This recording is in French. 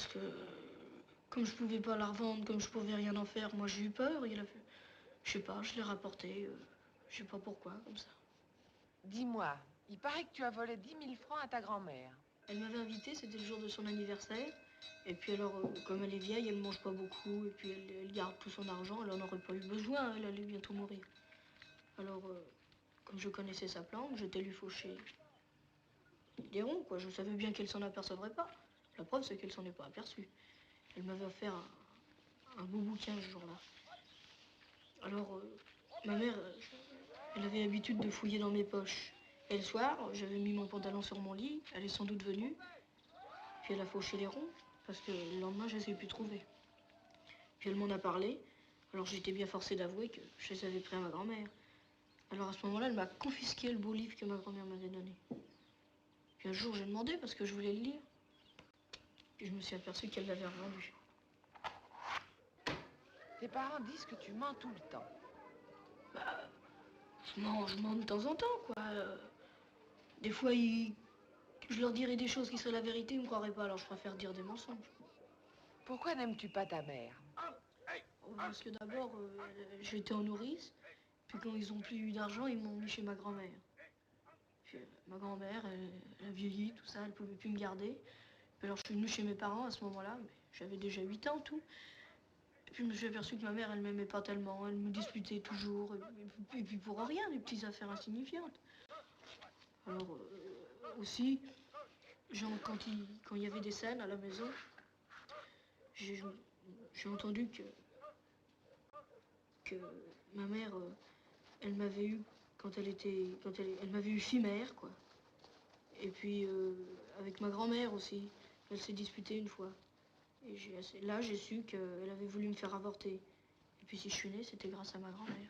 parce que comme je pouvais pas la revendre, comme je pouvais rien en faire, moi j'ai eu peur. Il a fait, je sais pas, je l'ai rapporté. Je sais pas pourquoi, comme ça. Dis-moi, il paraît que tu as volé 10 000 francs à ta grand-mère. Elle m'avait invité, c'était le jour de son anniversaire. Et puis alors, comme elle est vieille, elle mange pas beaucoup. Et puis elle garde tout son argent. Elle en aurait pas eu besoin, elle allait bientôt mourir. Alors, comme je connaissais sa planque, j'étais lui faucher des ronds, quoi. Je savais bien qu'elle s'en apercevrait pas. La preuve, c'est qu'elle s'en est pas aperçue. Elle m'avait offert un beau bouquin ce jour-là. Alors, ma mère, elle avait l'habitude de fouiller dans mes poches. Et le soir, j'avais mis mon pantalon sur mon lit. Elle est sans doute venue. Puis elle a fauché les ronds, parce que le lendemain, je les ai pu trouver. Puis elle m'en a parlé. Alors j'étais bien forcée d'avouer que je les avais pris à ma grand-mère. Alors à ce moment-là, elle m'a confisqué le beau livre que ma grand-mère m'avait donné. Puis un jour, j'ai demandé parce que je voulais le lire. Puis je me suis aperçue qu'elle l'avait revendu. Tes parents disent que tu mens tout le temps. Bah, je mens de temps en temps, quoi. Des fois, je leur dirais des choses qui seraient la vérité, ils me croiraient pas, alors je préfère dire des mensonges. Pourquoi n'aimes-tu pas ta mère? Parce que d'abord, j'étais en nourrice, puis quand ils ont plus eu d'argent, ils m'ont mis chez ma grand-mère. Puis ma grand-mère, elle a vieilli, tout ça, elle pouvait plus me garder. Puis alors je suis venue chez mes parents à ce moment-là, mais j'avais déjà 8 ans, tout. Et puis je me suis aperçue que ma mère, elle m'aimait pas tellement, elle me disputait toujours, et puis pour rien, des petites affaires insignifiantes. Alors aussi, genre, quand il y avait des scènes à la maison, j'ai entendu que ma mère, elle m'avait eu elle m'avait eu fille-mère, quoi. Et puis avec ma grand-mère aussi, elle s'est disputée une fois. Et là, j'ai su qu'elle avait voulu me faire avorter. Et puis si je suis née, c'était grâce à ma grand-mère.